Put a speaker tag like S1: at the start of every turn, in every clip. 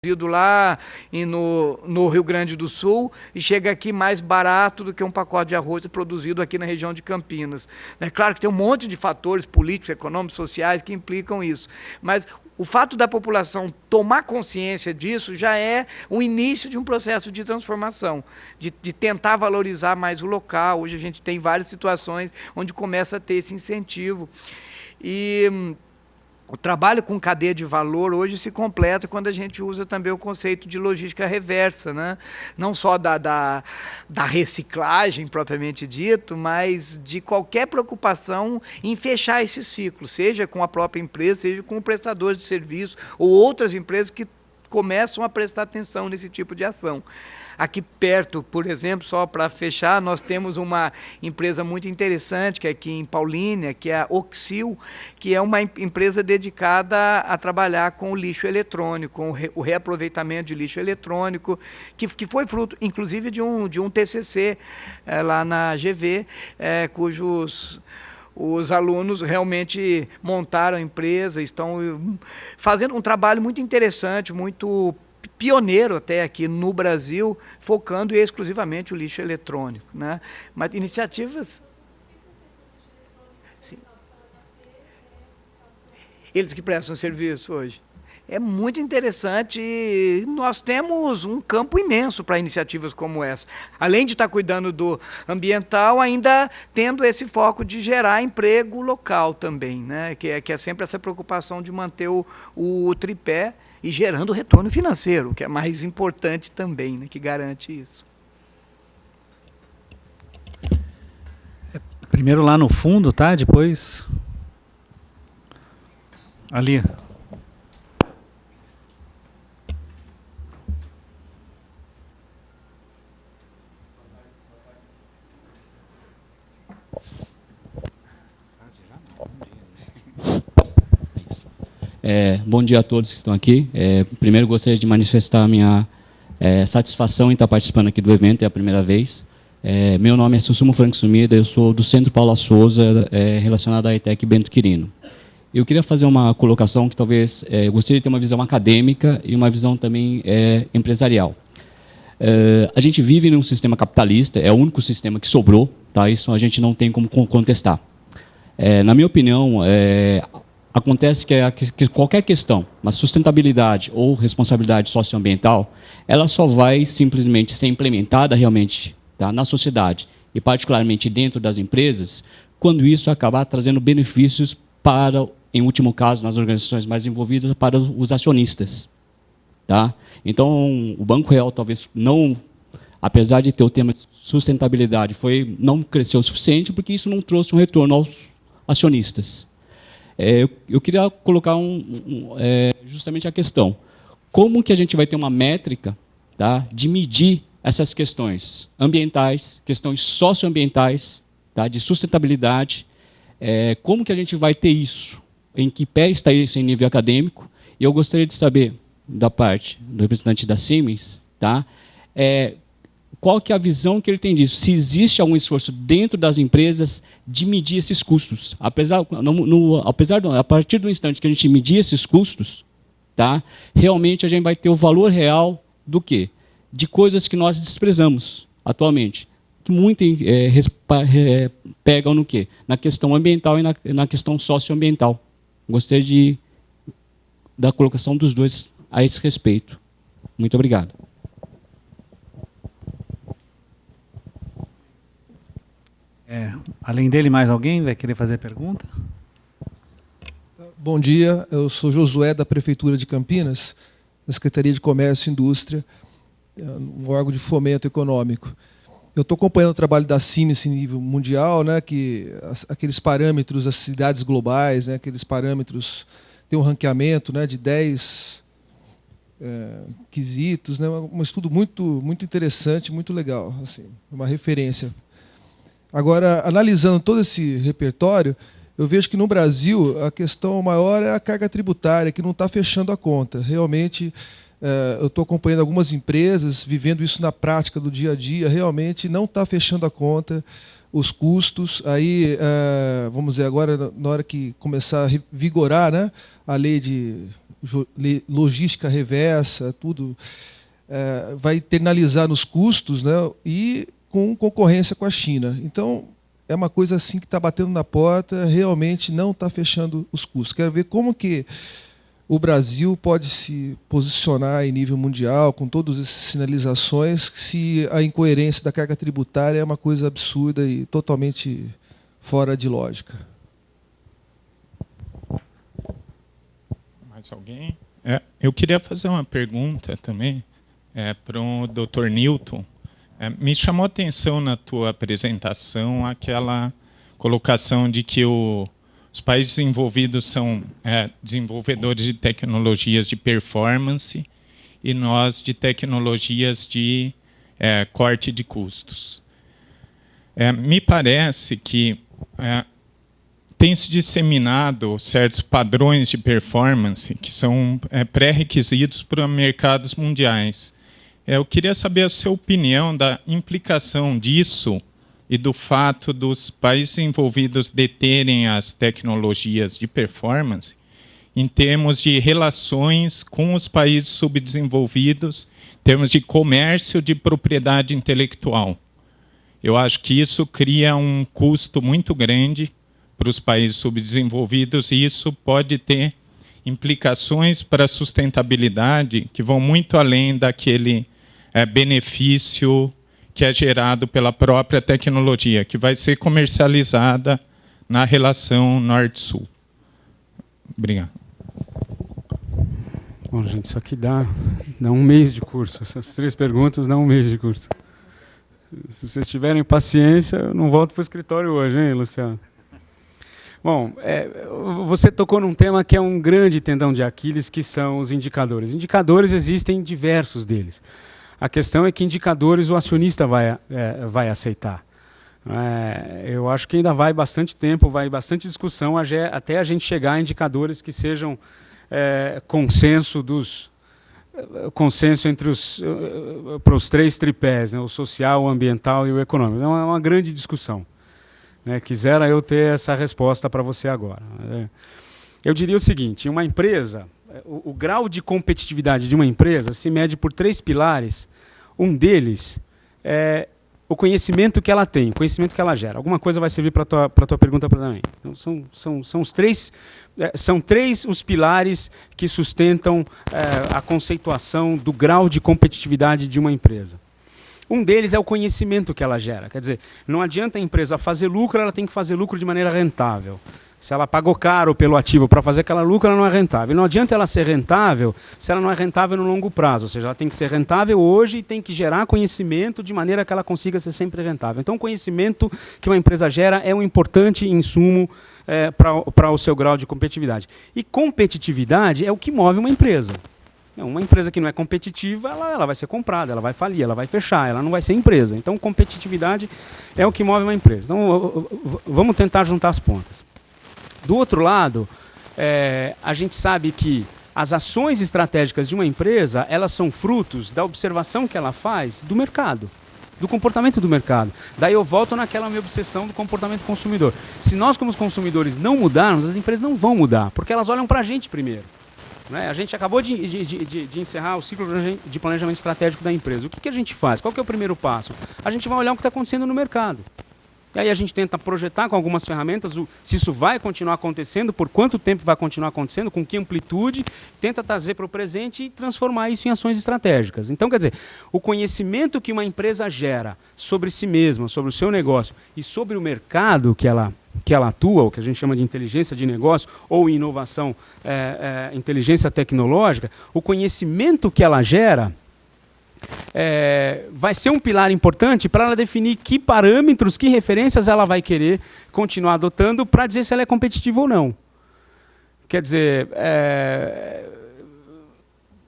S1: lá no Rio Grande do Sul e chega aqui mais barato do que um pacote de arroz produzido aqui na região de Campinas. É claro que tem um monte de fatores políticos, econômicos, sociais que implicam isso, mas o fato da população tomar consciência disso já é o início de um processo de transformação, de tentar valorizar mais o local. Hoje a gente tem várias situações onde começa a ter esse incentivo. E o trabalho com cadeia de valor hoje se completa quando a gente usa também o conceito de logística reversa, né? Não só da reciclagem propriamente dito, mas de qualquer preocupação em fechar esse ciclo, seja com a própria empresa, seja com o prestador de serviço ou outras empresas que começam a prestar atenção nesse tipo de ação. Aqui perto, por exemplo, só para fechar, nós temos uma empresa muito interessante, que é aqui em Paulínia, que é a Oxil, que é uma empresa dedicada a trabalhar com o lixo eletrônico, com o reaproveitamento de lixo eletrônico, que foi fruto, inclusive, de um TCC lá na GV, cujos os alunos realmente montaram a empresa, estão fazendo um trabalho muito interessante, muito pioneiro até aqui no Brasil, focando exclusivamente o lixo eletrônico, né? Mas iniciativas... Sim. Eles que prestam serviço hoje. É muito interessante e nós temos um campo imenso para iniciativas como essa. Além de estar cuidando do ambiental, ainda tendo esse foco de gerar emprego local também, né? Que é sempre essa preocupação de manter o tripé e gerando retorno financeiro, que é mais importante também, né? Que garante isso.
S2: Primeiro lá no fundo, tá? Depois... Ali.
S3: Bom dia a todos que estão aqui. Primeiro gostaria de manifestar a minha satisfação em estar participando aqui do evento, é a primeira vez. Meu nome é Sussumo Franco Sumida, eu sou do Centro Paula Souza, relacionado à ETEC Bento Quirino. Eu queria fazer uma colocação que talvez eu gostaria de ter uma visão acadêmica e uma visão também empresarial. A gente vive num sistema capitalista, é o único sistema que sobrou, tá? Isso a gente não tem como contestar. Na minha opinião, acontece que qualquer questão, uma sustentabilidade ou responsabilidade socioambiental, ela só vai simplesmente ser implementada realmente, tá, na sociedade, e particularmente dentro das empresas, quando isso acabar trazendo benefícios para, em último caso, nas organizações mais envolvidas, para os acionistas. Tá? Então, o Banco Real talvez não, apesar de ter o tema de sustentabilidade, não cresceu o suficiente, porque isso não trouxe um retorno aos acionistas. Eu queria colocar justamente a questão. Como que a gente vai ter uma métrica, tá, de medir essas questões ambientais, questões socioambientais, tá, de sustentabilidade? Como que a gente vai ter isso? Em que pé está isso em nível acadêmico? E eu gostaria de saber, da parte do representante da Siemens, tá, qual que é a visão que ele tem disso? Se existe algum esforço dentro das empresas de medir esses custos. A partir do instante que a gente medir esses custos, tá, realmente a gente vai ter o valor real do quê? De coisas que nós desprezamos atualmente. Que muito pegam no quê? Na questão ambiental e na questão socioambiental. Gostaria da colocação dos dois a esse respeito. Muito obrigado.
S2: Além dele, mais alguém vai querer fazer pergunta?
S4: Bom dia, eu sou Josué, da Prefeitura de Campinas, da Secretaria de Comércio e Indústria, um órgão de fomento econômico. Eu estou acompanhando o trabalho da Siemens em nível mundial, né, que aqueles parâmetros, as cidades globais, né, aqueles parâmetros, tem um ranqueamento, né, de 10 quesitos, né, um estudo muito interessante, muito legal, assim, uma referência. Agora, analisando todo esse repertório, eu vejo que no Brasil a questão maior é a carga tributária, que não está fechando a conta. Realmente, eu estou acompanhando algumas empresas, vivendo isso na prática do dia a dia, realmente não está fechando a conta, os custos. Aí, vamos dizer, agora, na hora que começar a vigorar, né, a lei de logística reversa, tudo, vai internalizar nos custos, né, e com concorrência com a China. Então, é uma coisa assim que está batendo na porta, realmente não está fechando os custos. Quero ver como que o Brasil pode se posicionar em nível mundial, com todas essas sinalizações, se a incoerência da carga tributária é uma coisa absurda e totalmente fora de lógica.
S5: Mais alguém? Eu queria fazer uma pergunta também para o Dr. Newton. Me chamou a atenção na tua apresentação aquela colocação de que os países envolvidos são desenvolvedores de tecnologias de performance e nós de tecnologias de corte de custos. Me parece que tem se disseminado certos padrões de performance que são pré-requisitos para mercados mundiais. Eu queria saber a sua opinião da implicação disso e do fato dos países envolvidos deterem as tecnologias de performance em termos de relações com os países subdesenvolvidos, em termos de comércio de propriedade intelectual. Eu acho que isso cria um custo muito grande para os países subdesenvolvidos e isso pode ter implicações para a sustentabilidade que vão muito além daquele benefício que é gerado pela própria tecnologia, que vai ser comercializada na relação Norte-Sul. Obrigado.
S2: Bom, gente, isso aqui dá um mês de curso. Essas 3 perguntas dão um mês de curso. Se vocês tiverem paciência, eu não volto para o escritório hoje, hein, Luciano? Bom, você tocou num tema que é um grande tendão de Aquiles, que são os indicadores. Indicadores existem diversos deles. A questão é que indicadores o acionista vai aceitar. Eu acho que ainda vai bastante tempo, vai bastante discussão até a gente chegar a indicadores que sejam consenso entre para os 3 tripés, né, o social, o ambiental e o econômico. É uma grande discussão. Quisera eu ter essa resposta para você agora. Eu diria o seguinte, uma empresa, o grau de competitividade de uma empresa se mede por 3 pilares. Um deles é o conhecimento que ela tem, o conhecimento que ela gera. Alguma coisa vai servir para a tua pergunta também. Então, são 3 os pilares que sustentam a conceituação do grau de competitividade de uma empresa. Um deles é o conhecimento que ela gera. Quer dizer, não adianta a empresa fazer lucro, ela tem que fazer lucro de maneira rentável. Se ela pagou caro pelo ativo para fazer aquela lucro, ela não é rentável. E não adianta ela ser rentável se ela não é rentável no longo prazo. Ou seja, ela tem que ser rentável hoje e tem que gerar conhecimento de maneira que ela consiga ser sempre rentável. Então, o conhecimento que uma empresa gera é um importante insumo para o seu grau de competitividade. E competitividade é o que move uma empresa. Uma empresa que não é competitiva, ela vai ser comprada, ela vai falir, ela vai fechar, ela não vai ser empresa. Então, competitividade é o que move uma empresa. Então, vamos tentar juntar as pontas. Do outro lado, a gente sabe que as ações estratégicas de uma empresa, elas são frutos da observação que ela faz do mercado, do comportamento do mercado. Daí eu volto naquela minha obsessão do comportamento consumidor. Se nós, como consumidores, não mudarmos, as empresas não vão mudar, porque elas olham para a gente primeiro. A gente acabou de encerrar o ciclo de planejamento estratégico da empresa. O que a gente faz? Qual que é o primeiro passo? A gente vai olhar o que está acontecendo no mercado. E aí a gente tenta projetar com algumas ferramentas se isso vai continuar acontecendo, por quanto tempo vai continuar acontecendo, com que amplitude, tenta trazer para o presente e transformar isso em ações estratégicas. Então, quer dizer, o conhecimento que uma empresa gera sobre si mesma, sobre o seu negócio e sobre o mercado que ela atua, o que a gente chama de inteligência de negócio ou inovação, inteligência tecnológica, o conhecimento que ela gera vai ser um pilar importante para ela definir que parâmetros, que referências ela vai querer continuar adotando para dizer se ela é competitiva ou não. Quer dizer,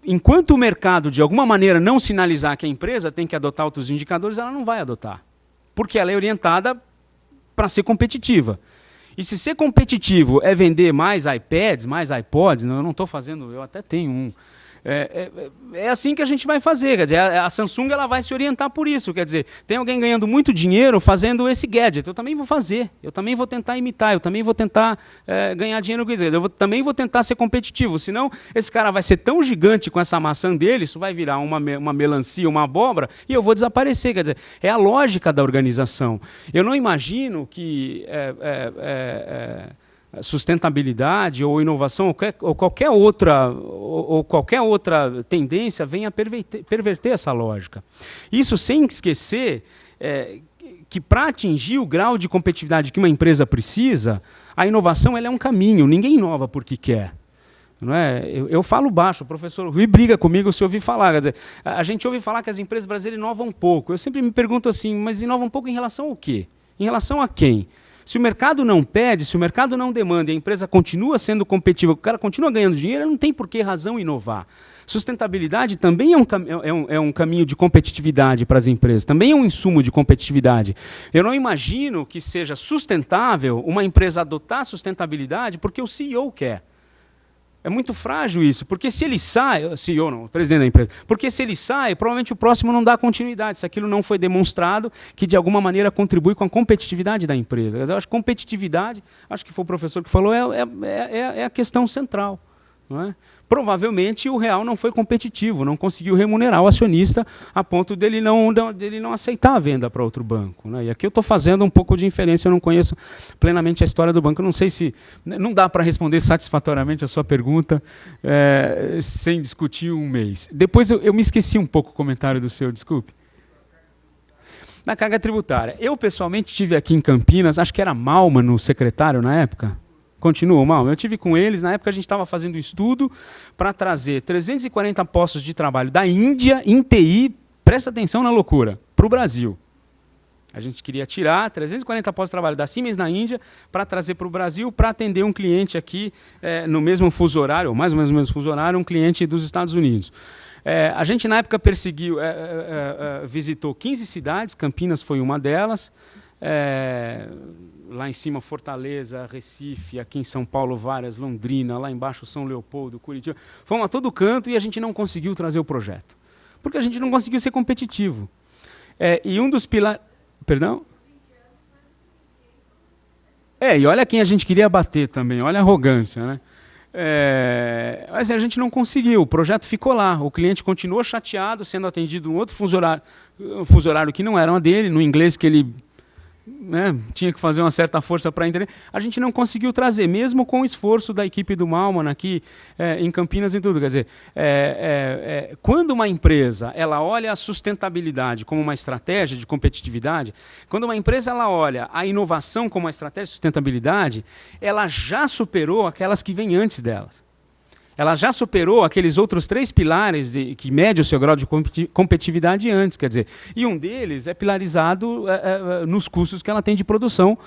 S2: enquanto o mercado, de alguma maneira, não sinalizar que a empresa tem que adotar outros indicadores, ela não vai adotar. Porque ela é orientada para ser competitiva. E se ser competitivo é vender mais iPads, mais iPods, eu não estou fazendo, eu até tenho um, É assim que a gente vai fazer, quer dizer, a Samsung ela vai se orientar por isso, quer dizer, tem alguém ganhando muito dinheiro fazendo esse gadget, eu também vou fazer, eu também vou tentar imitar, eu também vou tentar ganhar dinheiro com isso, também vou tentar ser competitivo, senão esse cara vai ser tão gigante com essa maçã dele, isso vai virar uma melancia, uma abóbora, e eu vou desaparecer, quer dizer, é a lógica da organização. Eu não imagino que sustentabilidade ou inovação ou qualquer outra tendência venha a perverter essa lógica. Isso sem esquecer que para atingir o grau de competitividade que uma empresa precisa, a inovação ela é um caminho, ninguém inova porque quer. Não é? Eu falo baixo, o professor Rui briga comigo se ouvir falar. Quer dizer, a gente ouve falar que as empresas brasileiras inovam um pouco. Eu sempre me pergunto assim, mas inovam um pouco em relação ao quê? Em relação a quem? Se o mercado não pede, se o mercado não demanda e a empresa continua sendo competitiva, o cara continua ganhando dinheiro, não tem por que razão inovar. Sustentabilidade também é um caminho de competitividade para as empresas, também é um insumo de competitividade. Eu não imagino que seja sustentável uma empresa adotar sustentabilidade porque o CEO quer. É muito frágil isso, porque se ele sai, CEO não, o presidente da empresa, porque se ele sai, provavelmente o próximo não dá continuidade, se aquilo não foi demonstrado que de alguma maneira contribui com a competitividade da empresa. Eu acho que competitividade, acho que foi o professor que falou, é a questão central. Não é? Provavelmente o real não foi competitivo, não conseguiu remunerar o acionista a ponto dele não aceitar a venda para outro banco. Né? E aqui eu estou fazendo um pouco de inferência, eu não conheço plenamente a história do banco, não sei se... Não dá para responder satisfatoriamente a sua pergunta sem discutir um mês. Depois eu me esqueci um pouco o comentário do seu, desculpe. Na carga tributária. Eu pessoalmente estive aqui em Campinas, acho que era Malman o secretário na época. Continua, mal. Eu tive com eles, na época a gente estava fazendo um estudo para trazer 340 postos de trabalho da Índia em TI, presta atenção na loucura, para o Brasil. A gente queria tirar 340 postos de trabalho da Siemens na Índia para trazer para o Brasil para atender um cliente aqui no mesmo fuso horário, ou mais ou menos no mesmo fuso horário, um cliente dos Estados Unidos. A gente na época perseguiu, visitou 15 cidades, Campinas foi uma delas, lá em cima Fortaleza, Recife, aqui em São Paulo várias, Londrina, lá embaixo São Leopoldo, Curitiba. Fomos a todo canto e a gente não conseguiu trazer o projeto, porque a gente não conseguiu ser competitivo. E um dos pilares... Perdão? E olha quem a gente queria bater também, olha a arrogância, né? Mas a gente não conseguiu, o projeto ficou lá, o cliente continuou chateado, sendo atendido um outro fuso horário que não era uma dele, no inglês que ele... tinha que fazer uma certa força para entender. A gente não conseguiu trazer, mesmo com o esforço da equipe do Malman aqui em Campinas e tudo. Quer dizer, quando uma empresa ela olha a sustentabilidade como uma estratégia de competitividade, quando uma empresa ela olha a inovação como uma estratégia de sustentabilidade, ela já superou aquelas que vêm antes delas. Ela já superou aqueles outros 3 pilares que medem o seu grau de competitividade antes, quer dizer, e um deles é pilarizado nos custos que ela tem de produção